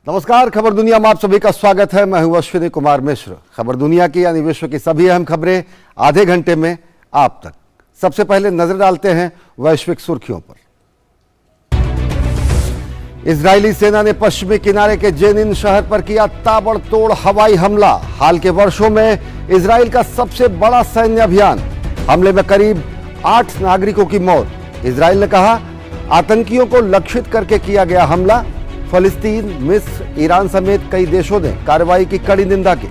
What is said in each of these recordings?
नमस्कार, खबर दुनिया में आप सभी का स्वागत है। मैं हूं अश्विनी कुमार मिश्र। खबर दुनिया की यानी विश्व की सभी अहम खबरें आधे घंटे में आप तक। सबसे पहले नजर डालते हैं वैश्विक सुर्खियों पर। इजरायली सेना ने पश्चिमी किनारे के जेनिन शहर पर किया ताबड़तोड़ हवाई हमला। हाल के वर्षों में इजरायल का सबसे बड़ा सैन्य अभियान। हमले में करीब 8 नागरिकों की मौत। इजरायल ने कहा, आतंकियों को लक्षित करके किया गया हमला। फलस्तीन, मिस्र, ईरान समेत कई देशों ने कार्रवाई की कड़ी निंदा की।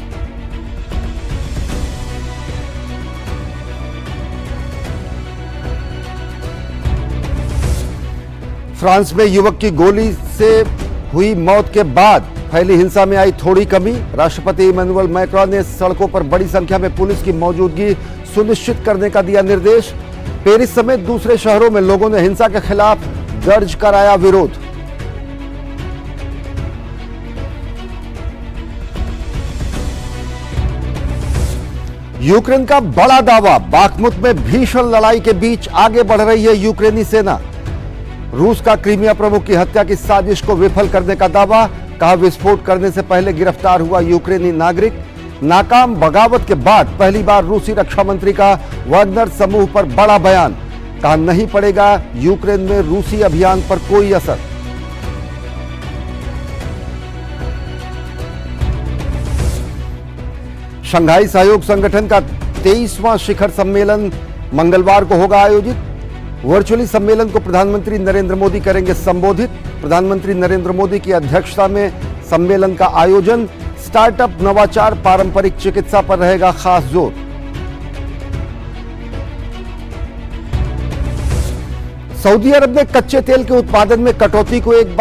फ्रांस में युवक की गोली से हुई मौत के बाद फैली हिंसा में आई थोड़ी कमी। राष्ट्रपति इमैनुअल मैक्रोन ने सड़कों पर बड़ी संख्या में पुलिस की मौजूदगी सुनिश्चित करने का दिया निर्देश। पेरिस समेत दूसरे शहरों में लोगों ने हिंसा के खिलाफ दर्ज कराया विरोध। यूक्रेन का बड़ा दावा, बाखमुत में भीषण लड़ाई के बीच आगे बढ़ रही है यूक्रेनी सेना। रूस का क्रीमिया प्रमुख की हत्या की साजिश को विफल करने का दावा। कहा, विस्फोट करने से पहले गिरफ्तार हुआ यूक्रेनी नागरिक। नाकाम बगावत के बाद पहली बार रूसी रक्षा मंत्री का वाग्नर समूह पर बड़ा बयान। कहा, नहीं पड़ेगा यूक्रेन में रूसी अभियान पर कोई असर। शंघाई सहयोग संगठन का 23वां शिखर सम्मेलन मंगलवार को होगा आयोजित। वर्चुअली सम्मेलन को प्रधानमंत्री नरेंद्र मोदी करेंगे संबोधित। प्रधानमंत्री नरेंद्र मोदी की अध्यक्षता में सम्मेलन का आयोजन। स्टार्टअप, नवाचार, पारंपरिक चिकित्सा पर रहेगा खास जोर। सऊदी अरब ने कच्चे तेल के उत्पादन में कटौती को एक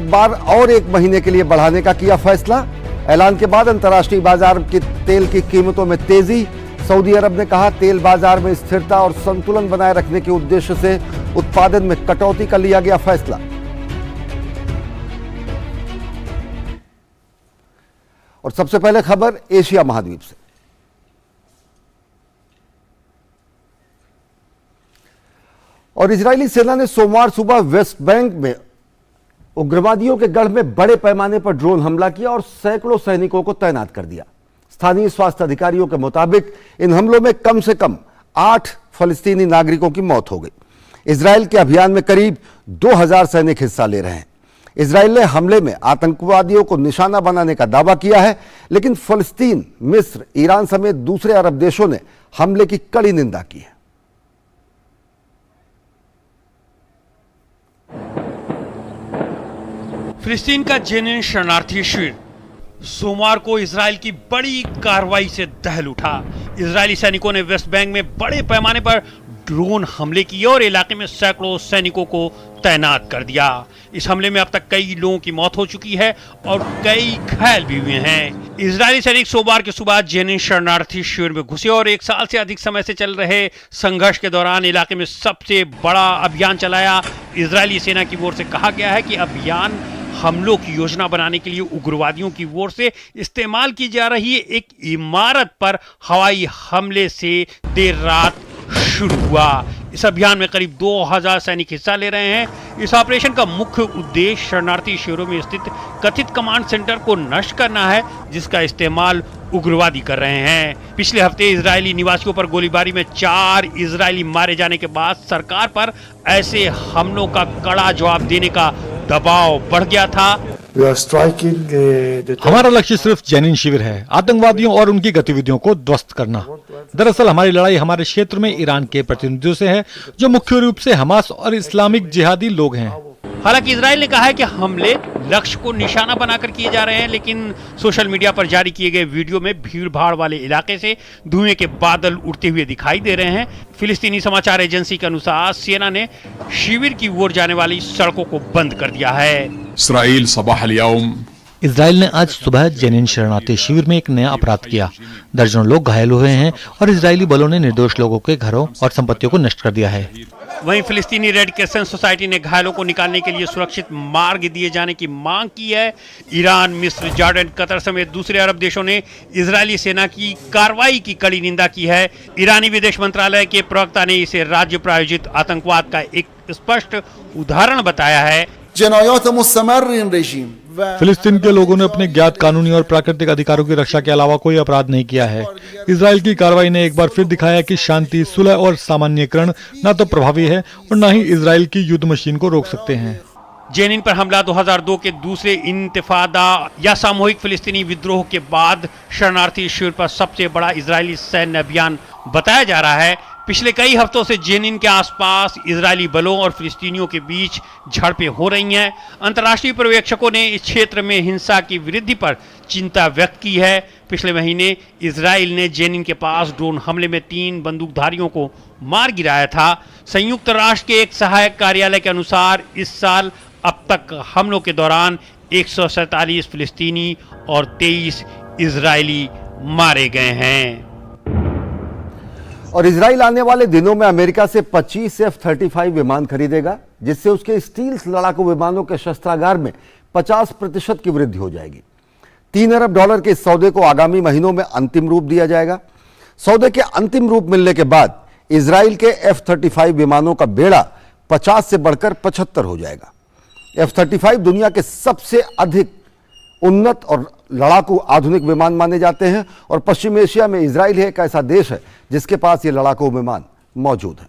बार और 1 महीने के लिए बढ़ाने का किया फैसला। ऐलान के बाद अंतर्राष्ट्रीय बाजार की तेल की कीमतों में तेजी। सऊदी अरब ने कहा, तेल बाजार में स्थिरता और संतुलन बनाए रखने के उद्देश्य से उत्पादन में कटौती का लिया गया फैसला। और सबसे पहले खबर एशिया महाद्वीप से। और इजरायली सेना ने सोमवार सुबह वेस्ट बैंक में उग्रवादियों के गढ़ में बड़े पैमाने पर ड्रोन हमला किया और सैकड़ों सैनिकों को तैनात कर दिया। स्थानीय स्वास्थ्य अधिकारियों के मुताबिक इन हमलों में कम से कम 8 फलस्तीनी नागरिकों की मौत हो गई। इजरायल के अभियान में करीब 2000 सैनिक हिस्सा ले रहे हैं। इजरायल ने हमले में आतंकवादियों को निशाना बनाने का दावा किया है, लेकिन फलस्तीन, मिस्र, ईरान समेत दूसरे अरब देशों ने हमले की कड़ी निंदा की है। फिलिस्तीन का जेनिन शरणार्थी शिविर सोमवार को इजरायल की बड़ी कार्रवाई से दहल उठा। इजरायली सैनिकों ने वेस्ट बैंक में बड़े पैमाने पर ड्रोन हमले किए और इलाके में सैकड़ों सैनिकों को तैनात कर दिया। इस हमले में अब तक कई लोगों की मौत हो चुकी है और कई घायल भी हुए हैं। इजरायली सैनिक सोमवार की सुबह जेनिन शरणार्थी शिविर में घुसे और 1 साल से अधिक समय से चल रहे संघर्ष के दौरान इलाके में सबसे बड़ा अभियान चलाया। इजरायली सेना की ओर से कहा गया है कि अभियान हमलों की योजना बनाने के लिए उग्रवादियों की ओर से इस्तेमाल की जा रही एक इमारत पर हवाई हमले से देर रात शुरू हुआ। इस अभियान में करीब 2000 सैनिक हिस्सा ले रहे हैं। इस ऑपरेशन का मुख्य उद्देश्य शरणार्थी शिविरों में स्थित कथित कमांड सेंटर को नष्ट करना है, जिसका इस्तेमाल उग्रवादी कर रहे हैं। पिछले हफ्ते इजरायली निवासियों पर गोलीबारी में 4 इजरायली मारे जाने के बाद सरकार पर ऐसे हमलों का कड़ा जवाब देने का दबाव बढ़ गया था। हमारा लक्ष्य सिर्फ जेनिन शिविर है, आतंकवादियों और उनकी गतिविधियों को ध्वस्त करना। दरअसल हमारी लड़ाई हमारे क्षेत्र में ईरान के प्रतिनिधियों से है, जो मुख्य रूप से हमास और इस्लामिक जिहादी लोग हैं। हालांकि इजरायल ने कहा है कि हमले लक्ष्य को निशाना बनाकर किए जा रहे हैं, लेकिन सोशल मीडिया पर जारी किए गए वीडियो में भीड़ भाड़ वाले इलाके से धुएं के बादल उड़ते हुए दिखाई दे रहे हैं। फिलिस्तीनी समाचार एजेंसी के अनुसार सेना ने शिविर की ओर जाने वाली सड़कों को बंद कर दिया है। इजरायल ने आज सुबह जेनिन शरणार्थी शिविर में एक नया अपराध किया। दर्जनों लोग घायल हुए हैं और इजरायली बलों ने निर्दोष लोगों के घरों और संपत्तियों को नष्ट कर दिया है। वहीं फिलिस्तीनी रेड क्रिसेंट सोसाइटी ने घायलों को निकालने के लिए सुरक्षित मार्ग दिए जाने की मांग की है। ईरान, मिस्र, जॉर्डन, कतर समेत दूसरे अरब देशों ने इजरायली सेना की कार्रवाई की कड़ी निंदा की है। ईरानी विदेश मंत्रालय के प्रवक्ता ने इसे राज्य प्रायोजित आतंकवाद का एक स्पष्ट उदाहरण बताया है। जनायात मुस्तमर इन रेजिम फिलिस्तीन के लोगों ने अपने ज्ञात कानूनी और प्राकृतिक अधिकारों की रक्षा के अलावा कोई अपराध नहीं किया है। इजराइल की कार्रवाई ने एक बार फिर दिखाया कि शांति, सुलह और सामान्यीकरण न तो प्रभावी है और न ही इजराइल की युद्ध मशीन को रोक सकते हैं। जेनिन पर हमला 2002 के दूसरे इंतिफादा या सामूहिक फिलिस्तीनी विद्रोह के बाद शरणार्थी शिविर पर सबसे बड़ा इजरायली सैन्य अभियान बताया जा रहा है। पिछले कई हफ्तों से जेनिन के आसपास इजरायली बलों और फिलिस्तीनियों के बीच झड़पें हो रही हैं। अंतर्राष्ट्रीय पर्यवेक्षकों ने इस क्षेत्र में हिंसा की वृद्धि पर चिंता व्यक्त की है। पिछले महीने इजराइल ने जेनिन के पास ड्रोन हमले में 3 बंदूकधारियों को मार गिराया था। संयुक्त राष्ट्र के एक सहायक कार्यालय के अनुसार इस साल अब तक हमलों के दौरान 147 फिलिस्तीनी और 23 इजरायली मारे गए हैं। और इजराइल आने वाले दिनों में अमेरिका से 25 F-35 विमान खरीदेगा, जिससे उसके स्टील लड़ाकू विमानों के शस्त्रागार में 50% की वृद्धि हो जाएगी। $3 अरब के इस सौदे को आगामी महीनों में अंतिम रूप दिया जाएगा। सौदे के अंतिम रूप मिलने के बाद इजराइल के F-35 विमानों का बेड़ा 50 से बढ़कर 75 हो जाएगा। F-35 दुनिया के सबसे अधिक उन्नत और लड़ाकू आधुनिक विमान माने जाते हैं और पश्चिम एशिया में इजराइल एक ऐसा देश है जिसके पास ये लड़ाकू विमान मौजूद है।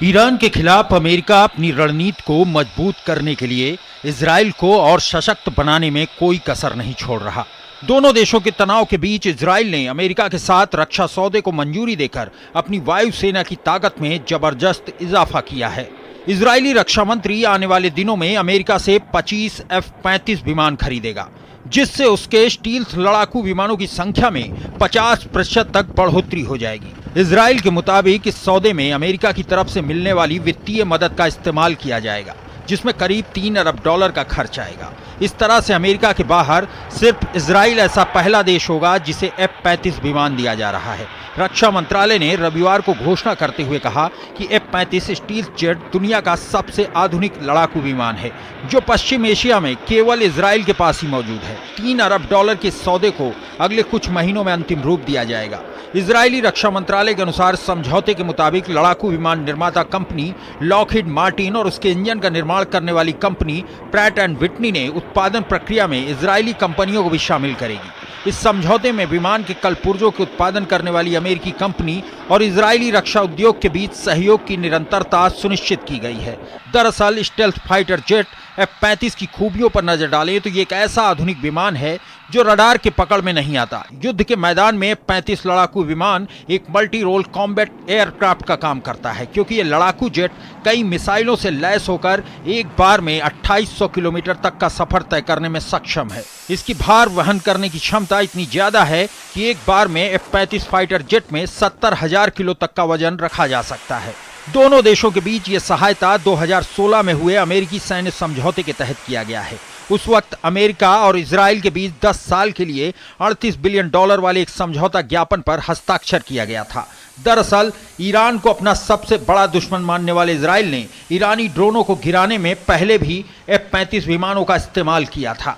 ईरान के खिलाफ अमेरिका अपनी रणनीति को मजबूत करने के लिए इजराइल को और सशक्त बनाने में कोई कसर नहीं छोड़ रहा। दोनों देशों के तनाव के बीच इजराइल ने अमेरिका के साथ रक्षा सौदे को मंजूरी देकर अपनी वायुसेना की ताकत में जबरदस्त इजाफा किया है। इजरायली रक्षा मंत्री आने वाले दिनों में अमेरिका से 25 F-35 विमान खरीदेगा, जिससे उसके स्टील लड़ाकू विमानों की संख्या में 50% तक बढ़ोतरी हो जाएगी। इजराइल के मुताबिक इस सौदे में अमेरिका की तरफ से मिलने वाली वित्तीय मदद का इस्तेमाल किया जाएगा, जिसमें करीब $3 अरब का खर्च आएगा। इस तरह से अमेरिका के बाहर सिर्फ इजराइल ऐसा पहला देश होगा जिसे F-35 विमान दिया जा रहा है। रक्षा मंत्रालय ने रविवार को घोषणा करते हुए कहा कि F-35 स्टील जेट दुनिया का सबसे आधुनिक लड़ाकू विमान है, जो पश्चिम एशिया में केवल इजराइल के पास ही मौजूद है। $3 अरब के सौदे को अगले कुछ महीनों में अंतिम रूप दिया जाएगा। इजरायली रक्षा मंत्रालय के अनुसार समझौते के मुताबिक लड़ाकू विमान निर्माता कंपनी लॉकहीड मार्टिन और उसके इंजन का निर्माण करने वाली कंपनी प्रैट एंड विटनी ने उत्पादन प्रक्रिया में इजरायली कंपनियों को भी शामिल करेगी। इस समझौते में विमान के कलपुर्जों के उत्पादन करने वाली अमेरिकी कंपनी और इजरायली रक्षा उद्योग के बीच सहयोग की निरंतरता सुनिश्चित की गई है। दरअसल स्टेल्थ फाइटर जेट F-35 की खूबियों पर नजर डालें तो ये एक ऐसा आधुनिक विमान है जो रडार के पकड़ में नहीं आता। युद्ध के मैदान में F-35 लड़ाकू विमान एक मल्टी रोल कॉम्बैट एयरक्राफ्ट का काम करता है, क्योंकि ये लड़ाकू जेट कई मिसाइलों से लैस होकर एक बार में 2800 किलोमीटर तक का सफर तय करने में सक्षम है। इसकी भार वहन करने की क्षमता इतनी ज्यादा है कि एक बार में F-35 फाइटर जेट में 70,000 किलो तक का वजन रखा जा सकता है। दोनों देशों के बीच ये सहायता 2016 में हुए अमेरिकी सैन्य समझौते के तहत किया गया है। उस वक्त अमेरिका और इजराइल के बीच 10 साल के लिए $38 बिलियन वाले एक समझौता ज्ञापन पर हस्ताक्षर किया गया था। दरअसल ईरान को अपना सबसे बड़ा दुश्मन मानने वाले इजराइल ने ईरानी ड्रोनों को गिराने में पहले भी F-35 विमानों का इस्तेमाल किया था।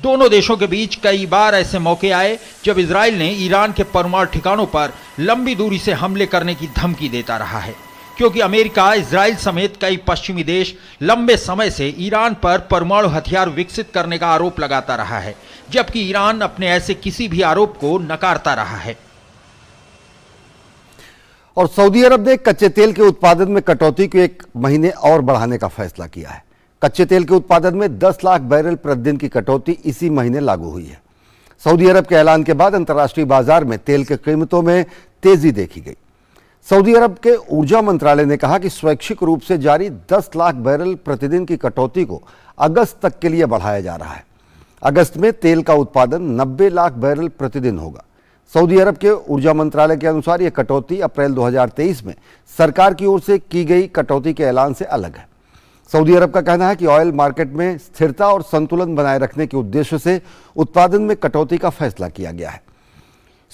दोनों देशों के बीच कई बार ऐसे मौके आए जब इजराइल ने ईरान के परमाणु ठिकानों पर लंबी दूरी से हमले करने की धमकी देता रहा है, क्योंकि अमेरिका, इजराइल समेत कई पश्चिमी देश लंबे समय से ईरान पर परमाणु हथियार विकसित करने का आरोप लगाता रहा है, जबकि ईरान अपने ऐसे किसी भी आरोप को नकारता रहा है। और सऊदी अरब ने कच्चे तेल के उत्पादन में कटौती को 1 महीने और बढ़ाने का फैसला किया है। कच्चे तेल के उत्पादन में 10 लाख बैरल प्रतिदिन की कटौती इसी महीने लागू हुई है। सऊदी अरब के ऐलान के बाद अंतर्राष्ट्रीय बाजार में तेल की कीमतों में तेजी देखी गई। सऊदी अरब के ऊर्जा मंत्रालय ने कहा कि स्वैच्छिक रूप से जारी 10 लाख बैरल प्रतिदिन की कटौती को अगस्त तक के लिए बढ़ाया जा रहा है। अगस्त में तेल का उत्पादन 90 लाख बैरल प्रतिदिन होगा। सऊदी अरब के ऊर्जा मंत्रालय के अनुसार यह कटौती अप्रैल 2023 में सरकार की ओर से की गई कटौती के ऐलान से अलग है। सऊदी अरब का कहना है कि ऑयल मार्केट में स्थिरता और संतुलन बनाए रखने के उद्देश्य से उत्पादन में कटौती का फैसला किया गया है।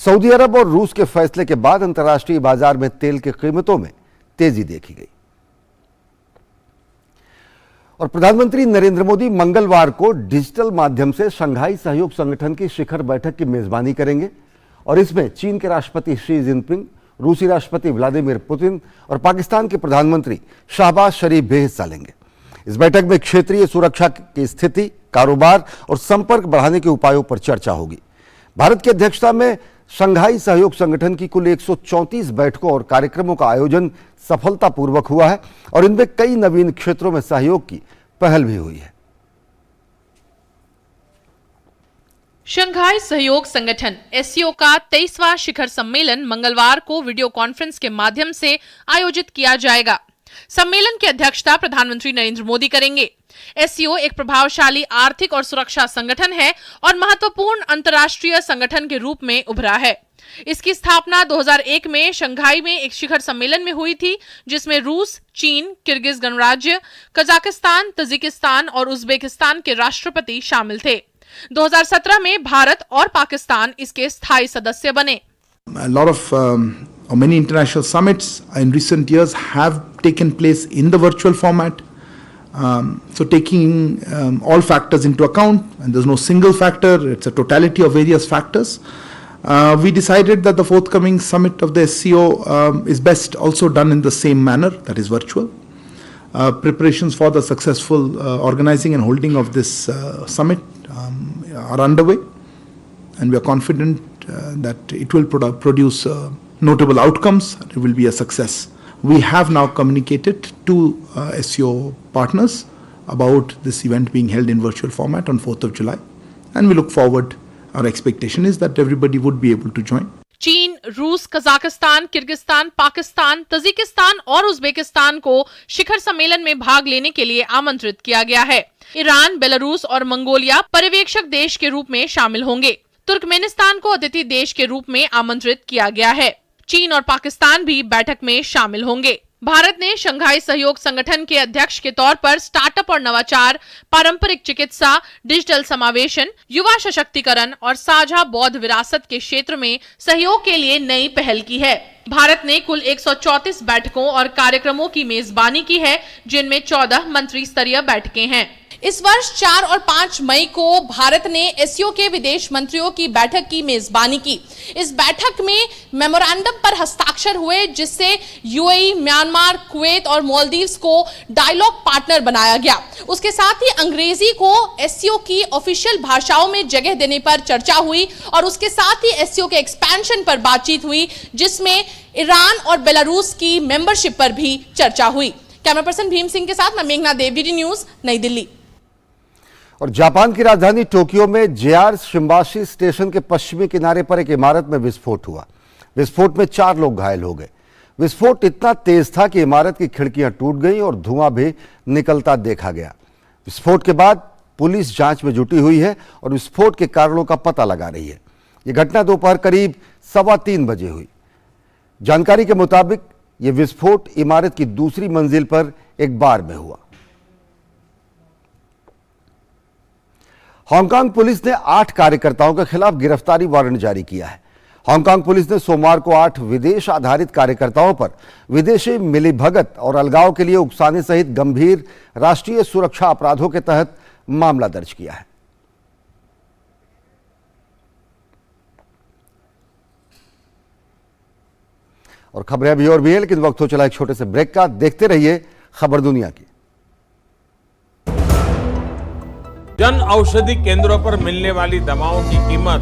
सऊदी अरब और रूस के फैसले के बाद अंतर्राष्ट्रीय बाजार में तेल की कीमतों में तेजी देखी गई। और प्रधानमंत्री नरेंद्र मोदी मंगलवार को डिजिटल माध्यम से शंघाई सहयोग संगठन की शिखर बैठक की मेजबानी करेंगे और इसमें चीन के राष्ट्रपति शी जिनपिंग, रूसी राष्ट्रपति व्लादिमीर पुतिन और पाकिस्तान के प्रधानमंत्री शहबाज शरीफ भी हिस्सा लेंगे। इस बैठक में क्षेत्रीय सुरक्षा की स्थिति, कारोबार और संपर्क बढ़ाने के उपायों पर चर्चा होगी। भारत की अध्यक्षता में शंघाई सहयोग संगठन की कुल 134 बैठकों और कार्यक्रमों का आयोजन सफलतापूर्वक हुआ है और इनमें कई नवीन क्षेत्रों में सहयोग की पहल भी हुई है। शंघाई सहयोग संगठन एससीओ का 23वां शिखर सम्मेलन मंगलवार को वीडियो कॉन्फ्रेंस के माध्यम से आयोजित किया जाएगा। सम्मेलन की अध्यक्षता प्रधानमंत्री नरेंद्र मोदी करेंगे। एससीओ एक प्रभावशाली आर्थिक और सुरक्षा संगठन है और महत्वपूर्ण अंतर्राष्ट्रीय संगठन के रूप में उभरा है। इसकी स्थापना 2001 में शंघाई में एक शिखर सम्मेलन में हुई थी, जिसमें रूस, चीन, किर्गिज गणराज्य, कजाकिस्तान, तजिकिस्तान और उज्बेकिस्तान के राष्ट्रपति शामिल थे। 2017 में भारत और पाकिस्तान इसके स्थायी सदस्य बने। A lot of many international summits in recent years have taken place in the virtual format. So taking all factors into account, and there's no single factor, it's a totality of various factors. We decided that the forthcoming summit of the SCO is best also done in the same manner, that is virtual. Preparations for the successful organizing and holding of this summit are underway, and we are confident that it will produce notable outcomes. It will be a success. We have now communicated to SCO partners about this event being held in virtual format on 4th of July, and we look forward. Our expectation is that everybody would be able to join. चीन, रूस, Kazakhstan, Kyrgyzstan, Pakistan, Tajikistan और Uzbekistan को शिखर सम्मेलन में भाग लेने के लिए आमंत्रित किया गया है। ईरान, बेलारूस और मंगोलिया पर्यवेक्षक देश के रूप में शामिल होंगे। तुर्कमेनिस्तान को अतिथि देश के रूप में आमंत्रित किया गया है। चीन और पाकिस्तान भी बैठक में शामिल होंगे। भारत ने शंघाई सहयोग संगठन के अध्यक्ष के तौर पर स्टार्टअप और नवाचार, पारंपरिक चिकित्सा, डिजिटल समावेशन, युवा सशक्तिकरण और साझा बौद्ध विरासत के क्षेत्र में सहयोग के लिए नई पहल की है। भारत ने कुल 134 बैठकों और कार्यक्रमों की मेजबानी की है, जिनमें 14 मंत्री स्तरीय बैठकें हैं। इस वर्ष 4 और 5 मई को भारत ने एससीओ के विदेश मंत्रियों की बैठक की मेजबानी की। इस बैठक में मेमोरेंडम पर हस्ताक्षर हुए, जिससे यूएई, म्यांमार, कुवैत और मालदीव्स को डायलॉग पार्टनर बनाया गया। उसके साथ ही अंग्रेजी को एससीओ की ऑफिशियल भाषाओं में जगह देने पर चर्चा हुई और उसके साथ ही एससीओ के एक्सपेंशन पर बातचीत हुई, जिसमें ईरान और बेलारूस की मेंबरशिप पर भी चर्चा हुई। कैमरा पर्सन भीम सिंह के साथ मैं मेघना देव, डीडी न्यूज, नई दिल्ली। और जापान की राजधानी टोक्यो में जेआर शिम्बाशी स्टेशन के पश्चिमी किनारे पर एक इमारत में विस्फोट हुआ। विस्फोट में 4 लोग घायल हो गए। विस्फोट इतना तेज था कि इमारत की खिड़कियां टूट गईं और धुआं भी निकलता देखा गया। विस्फोट के बाद पुलिस जांच में जुटी हुई है और विस्फोट के कारणों का पता लगा रही है। यह घटना दोपहर करीब 3:15 बजे हुई। जानकारी के मुताबिक यह विस्फोट इमारत की दूसरी मंजिल पर एक बार में हुआ। हांगकांग पुलिस ने 8 कार्यकर्ताओं के खिलाफ गिरफ्तारी वारंट जारी किया है। हांगकांग पुलिस ने सोमवार को 8 विदेश आधारित कार्यकर्ताओं पर विदेशी मिलीभगत और अलगाव के लिए उकसाने सहित गंभीर राष्ट्रीय सुरक्षा अपराधों के तहत मामला दर्ज किया है। और खबरें अभी और भी है, लेकिन वक्त हो चला एक छोटे से ब्रेक का। देखते रहिए खबर दुनिया की। जन औषधि केंद्रों पर मिलने वाली दवाओं की कीमत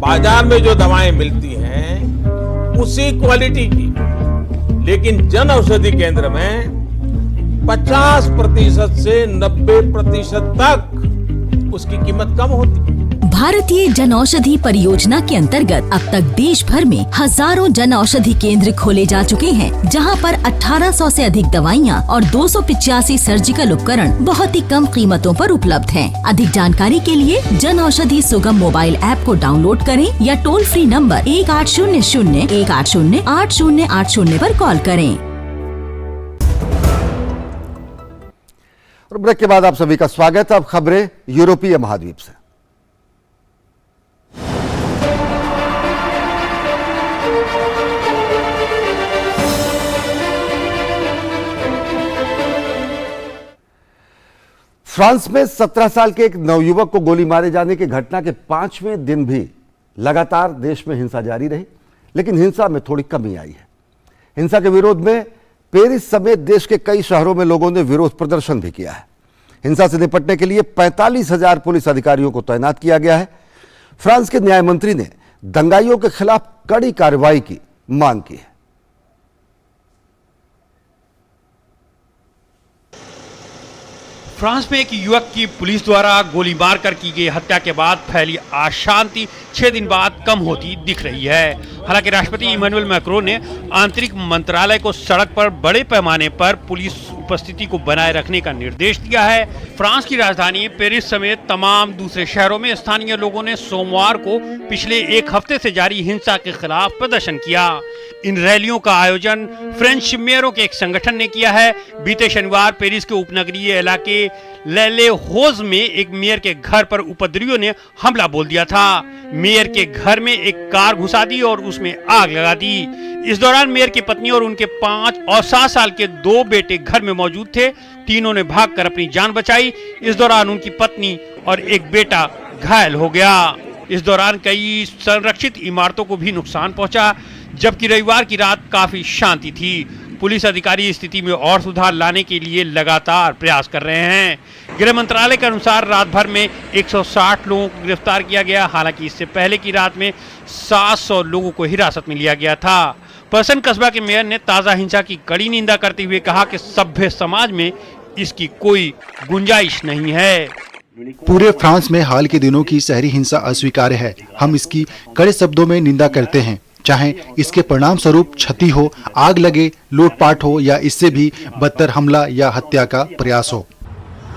बाजार में जो दवाएं मिलती हैं उसी क्वालिटी की, लेकिन जन औषधि केंद्र में 50% से 90% तक उसकी कीमत कम होती है। भारतीय जन औषधि परियोजना के अंतर्गत अब तक देश भर में हजारों जन औषधि केंद्र खोले जा चुके हैं, जहां पर 1800 से अधिक दवाइयां और 285 सर्जिकल उपकरण बहुत ही कम कीमतों पर उपलब्ध हैं। अधिक जानकारी के लिए जन औषधि सुगम मोबाइल ऐप को डाउनलोड करें या टोल फ्री नंबर 1800-180-8080 पर कॉल करें। और ब्रेक के बाद आप सभी का स्वागत। अब खबरें यूरोपीय महाद्वीप से। फ्रांस में 17 साल के एक नवयुवक को गोली मारे जाने की घटना के 5वें दिन भी लगातार देश में हिंसा जारी रही, लेकिन हिंसा में थोड़ी कमी आई है। हिंसा के विरोध में पेरिस समेत देश के कई शहरों में लोगों ने विरोध प्रदर्शन भी किया है। हिंसा से निपटने के लिए 45,000 पुलिस अधिकारियों को तैनात किया गया है। फ्रांस के न्याय मंत्री ने दंगाइयों के खिलाफ कड़ी कार्रवाई की मांग की है। फ्रांस में एक युवक की पुलिस द्वारा गोली मारकर की गई हत्या के बाद फैली अशांति 6 दिन बाद कम होती दिख रही है। हालांकि राष्ट्रपति इमैनुअल मैक्रोन ने आंतरिक मंत्रालय को सड़क पर बड़े पैमाने पर पुलिस उपस्थिति को बनाए रखने का निर्देश दिया है। फ्रांस की राजधानी पेरिस समेत तमाम दूसरे शहरों में स्थानीय लोगों ने सोमवार को पिछले एक हफ्ते से जारी हिंसा के खिलाफ प्रदर्शन किया। इन रैलियों का आयोजन फ्रेंच मेयरों के एक संगठन ने किया है। बीते शनिवार पेरिस के उपनगरीय इलाके लेले होज में एक मेयर के घर पर उपद्रवियों ने हमला बोल दिया था। मेयर के घर में एक कार घुसा दी और उसमें आग लगा दी। इस दौरान मेयर की पत्नी और उनके 5 और 7 साल के 2 बेटे घर में मौजूद थे। तीनों ने भागकर अपनी जान बचाई। इस दौरान उनकी पत्नी और एक बेटा घायल हो गया। इस दौरान कई संरक्षित इमारतों को भी नुकसान पहुंचा, जबकि रविवार की रात काफी शांति थी। पुलिस अधिकारी स्थिति में और सुधार लाने के लिए लगातार प्रयास कर रहे हैं। गृह मंत्रालय के अनुसार रात भर में 160 लोगों को गिरफ्तार किया गया। हालांकि इससे पहले की रात में 700 लोगों को हिरासत में लिया गया था। पर्सन कस्बा के मेयर ने ताजा हिंसा की कड़ी निंदा करते हुए कहा कि सभ्य समाज में इसकी कोई गुंजाइश नहीं है। पूरे फ्रांस में हाल के दिनों की शहरी हिंसा अस्वीकार्य है। हम इसकी कड़े शब्दों में निंदा करते हैं, चाहे इसके परिणाम स्वरूप क्षति हो, आग लगे, लूटपाट हो या इससे भी बदतर हमला या हत्या का प्रयास हो।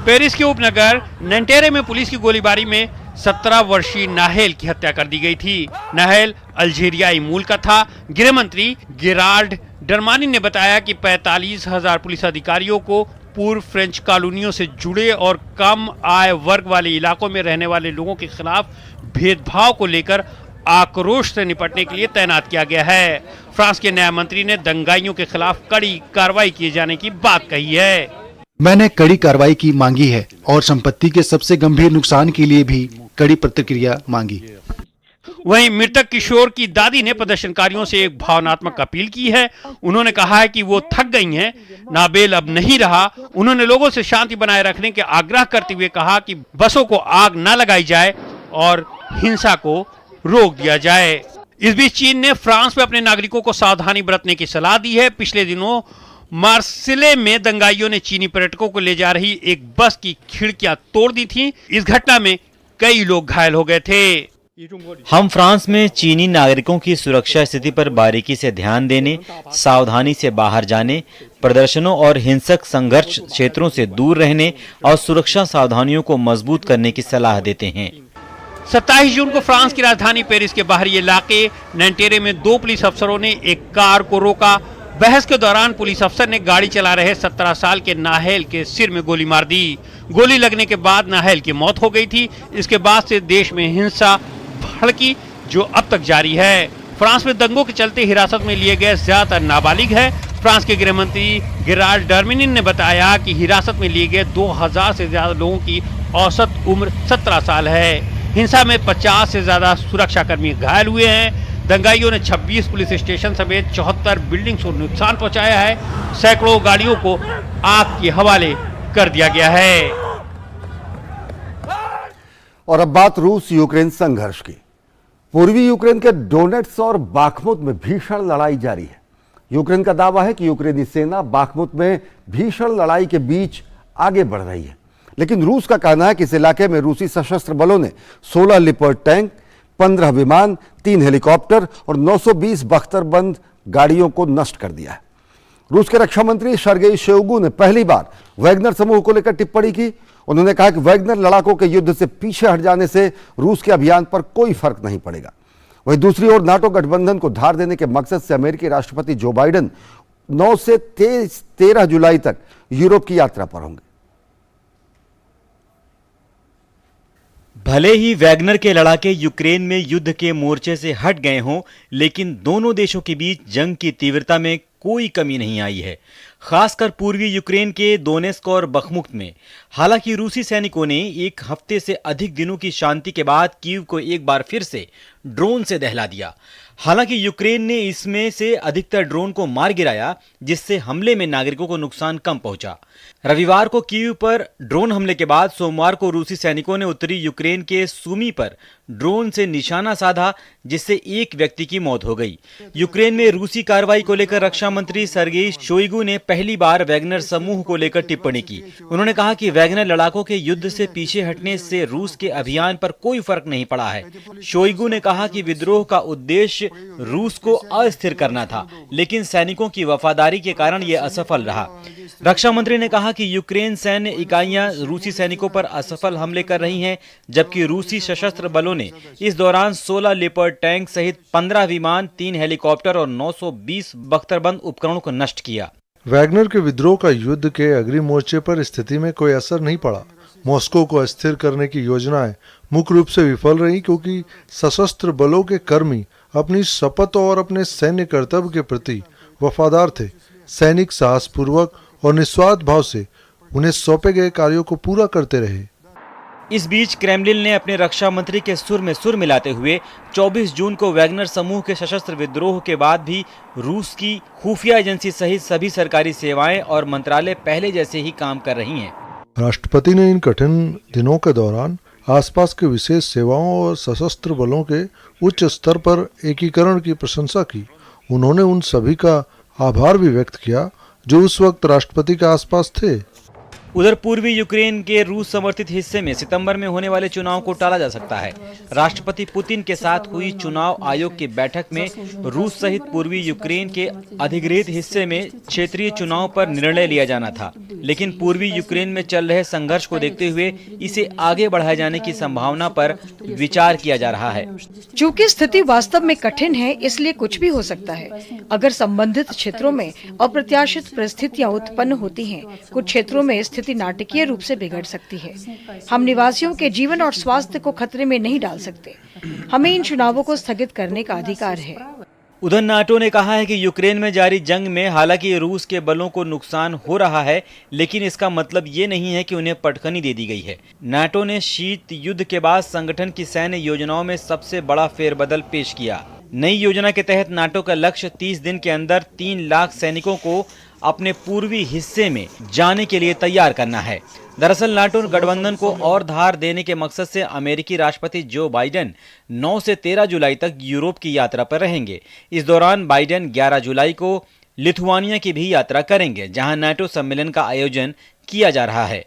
पेरिस के उपनगर नैंटेरे में पुलिस की गोलीबारी में 17 वर्षीय नाहेल की हत्या कर दी गई थी। नाहेल अल्जीरियाई मूल का था। गृह मंत्री गेराल्ड डरमानी ने बताया कि 45,000 पुलिस अधिकारियों को पूर्व फ्रेंच कॉलोनियों से जुड़े और कम आय वर्ग वाले इलाकों में रहने वाले लोगों के खिलाफ भेदभाव को लेकर आक्रोश से निपटने के लिए तैनात किया गया है। फ्रांस के न्याय मंत्री ने दंगाइयों के खिलाफ कड़ी कार्रवाई किए जाने की बात कही है। मैंने कड़ी कार्रवाई की मांगी है और संपत्ति के सबसे गंभीर नुकसान के लिए भी कड़ी प्रतिक्रिया मांगी। वहीं मृतक किशोर की दादी ने प्रदर्शनकारियों से एक भावनात्मक अपील की है। उन्होंने कहा है कि वो थक गई हैं, नाबेल अब नहीं रहा। उन्होंने लोगों से शांति बनाए रखने के आग्रह करते हुए कहा कि बसों को आग न लगाई जाए और हिंसा को रोक दिया जाए। इस बीच चीन ने फ्रांस में अपने नागरिकों को सावधानी बरतने की सलाह दी है। पिछले दिनों मार्सिले में दंगाइयों ने चीनी पर्यटकों को ले जा रही एक बस की खिड़कियां तोड़ दी थी। इस घटना में कई लोग घायल हो गए थे। हम फ्रांस में चीनी नागरिकों की सुरक्षा स्थिति पर बारीकी से ध्यान देने, सावधानी से बाहर जाने, प्रदर्शनों और हिंसक संघर्ष क्षेत्रों से दूर रहने और सुरक्षा सावधानियों को मजबूत करने की सलाह देते हैं। 27 जून को फ्रांस की राजधानी पेरिस के बाहरी इलाके नैंटेरे में 2 पुलिस अफसरों ने एक कार को रोका। बहस के दौरान पुलिस अफसर ने गाड़ी चला रहे 17 साल के नाहेल के सिर में गोली मार दी। गोली लगने के बाद नाहेल की मौत हो गई थी। इसके बाद से देश में हिंसा भड़की, जो अब तक जारी है। फ्रांस में दंगों के चलते हिरासत में लिए गए ज्यादातर नाबालिग है। फ्रांस के गृह मंत्री गेराल्ड डरमानी ने बताया कि हिरासत में लिए गए 2000 से ज्यादा लोगों की औसत उम्र 17 साल है। हिंसा में 50 से ज्यादा सुरक्षाकर्मी घायल हुए हैं। दंगाइयों ने 26 पुलिस स्टेशन समेत 74 बिल्डिंग्स को नुकसान पहुंचाया है। सैकड़ों गाड़ियों को आग के हवाले कर दिया गया है। और अब बात रूस यूक्रेन संघर्ष की। पूर्वी यूक्रेन के डोनेट्स और बाखमुत में भीषण लड़ाई जारी है। यूक्रेन का दावा है कि यूक्रेनी सेना बाखमुत में भीषण लड़ाई के बीच आगे बढ़ रही है, लेकिन रूस का कहना है कि इस इलाके में रूसी सशस्त्र बलों ने 16 लिपर्ड टैंक, 15 विमान, 3 हेलीकॉप्टर और 920 बख्तरबंद गाड़ियों को नष्ट कर दिया है। रूस के रक्षा मंत्री शर्गेई शोइगु ने पहली बार वैगनर समूह को लेकर टिप्पणी की। उन्होंने कहा कि वैगनर लड़ाकों के युद्ध से पीछे हट जाने से रूस के अभियान पर कोई फर्क नहीं पड़ेगा। वहीं दूसरी ओर नाटो गठबंधन को धार देने के मकसद से अमेरिकी राष्ट्रपति जो बाइडेन 9 से 13 जुलाई तक यूरोप की यात्रा पर होंगे। भले ही वैगनर के लड़ाके यूक्रेन में युद्ध के मोर्चे से हट गए हों, लेकिन दोनों देशों के बीच जंग की तीव्रता में कोई कमी नहीं आई है, खासकर पूर्वी यूक्रेन के दोनेस्क और बखमुत में। हालांकि रूसी सैनिकों ने एक हफ्ते से अधिक दिनों की शांति के बाद कीव को एक बार फिर से ड्रोन से दहला दिया। हालांकि यूक्रेन ने इसमें से अधिकतर ड्रोन को मार गिराया, जिससे हमले में नागरिकों को नुकसान कम पहुंचा। रविवार को कीव पर ड्रोन हमले के बाद सोमवार को रूसी सैनिकों ने उत्तरी यूक्रेन के सूमी पर ड्रोन से निशाना साधा, जिससे एक व्यक्ति की मौत हो गई। यूक्रेन में रूसी कार्रवाई को लेकर रक्षा मंत्री सर्गेई शोइगु ने पहली बार वैगनर समूह को लेकर टिप्पणी की। उन्होंने कहा कि वैगनर लड़ाकों के युद्ध से पीछे हटने से रूस के अभियान पर कोई फर्क नहीं पड़ा है। शोइगु ने कहा कि विद्रोह का उद्देश्य रूस को अस्थिर करना था, लेकिन सैनिकों की वफादारी के कारण यह असफल रहा। रक्षा मंत्री ने कहा कि यूक्रेन सैन्य इकाइयां रूसी सैनिकों पर असफल हमले कर रही हैं, जबकि रूसी सशस्त्र बलों ने इस दौरान 16 लेपर्ड टैंक सहित 15 विमान, 3 हेलीकॉप्टर और 920 बख्तरबंद उपकरणों को नष्ट किया। वैगनर के विद्रोह का युद्ध के अग्रिम मोर्चे पर स्थिति में कोई असर नहीं पड़ा। मॉस्को को अस्थिर करने की योजनाएं मुख्य रूप से विफल रही, क्योंकि सशस्त्र बलों के कर्मी अपनी शपथ और अपने सैन्य कर्तव्य के प्रति वफादार थे। सैनिक साहसपूर्वक और निस्वार्थ भाव से उन्हें सौंपे गए कार्यों को पूरा करते रहे। इस बीच क्रेमलिन ने अपने रक्षा मंत्री के सुर में सुर मिलाते हुए 24 जून को वैगनर समूह के सशस्त्र विद्रोह के बाद भी रूस की खुफिया एजेंसी सहित सभी सरकारी सेवाएं और मंत्रालय पहले जैसे ही काम कर रही हैं। राष्ट्रपति ने इन कठिन दिनों के दौरान आसपास के विशेष सेवाओं और सशस्त्र बलों के उच्च स्तर पर एकीकरण की प्रशंसा की। उन्होंने उन सभी का आभार भी व्यक्त किया जो उस वक्त राष्ट्रपति के आसपास थे। उधर पूर्वी यूक्रेन के रूस समर्थित हिस्से में सितंबर में होने वाले चुनाव को टाला जा सकता है। राष्ट्रपति पुतिन के साथ हुई चुनाव आयोग की बैठक में रूस सहित पूर्वी यूक्रेन के अधिग्रहित हिस्से में क्षेत्रीय चुनाव पर निर्णय लिया जाना था, लेकिन पूर्वी यूक्रेन में चल रहे संघर्ष को देखते हुए इसे आगे बढ़ाए जाने की संभावना पर विचार किया जा रहा है। चूँकि स्थिति वास्तव में कठिन है, इसलिए कुछ भी हो सकता है। अगर संबंधित क्षेत्रों में अप्रत्याशित परिस्थितियां उत्पन्न होती हैं, कुछ क्षेत्रों में स्थिति नाटकीय रूप से बिगड़ सकती है। हम निवासियों के जीवन और स्वास्थ्य को खतरे में नहीं डाल सकते। हमें इन चुनावों को स्थगित करने का अधिकार है। उधर नाटो ने कहा है कि यूक्रेन में जारी जंग में हालांकि रूस के बलों को नुकसान हो रहा है, लेकिन इसका मतलब ये नहीं है कि उन्हें पटखनी दे दी गई है। नाटो ने शीत युद्ध के बाद संगठन की सैन्य योजनाओं में सबसे बड़ा फेरबदल पेश किया। नई योजना के तहत नाटो का लक्ष्य 30 दिन के अंदर 3 लाख सैनिकों को अपने पूर्वी हिस्से में जाने के लिए तैयार करना है। दरअसल नाटो गठबंधन को और धार देने के मकसद से अमेरिकी राष्ट्रपति जो बाइडेन 9 से 13 जुलाई तक यूरोप की यात्रा पर रहेंगे। इस दौरान बाइडेन 11 जुलाई को लिथुआनिया की भी यात्रा करेंगे, जहां नाटो सम्मेलन का आयोजन किया जा रहा है।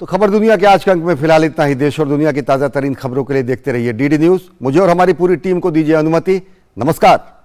तो खबर दुनिया के आज के अंक में फिलहाल इतना ही। देश और दुनिया की ताजा तरीन खबरों के लिए देखते रहिए डीडी न्यूज। मुझे और हमारी पूरी टीम को दीजिए अनुमति। नमस्कार।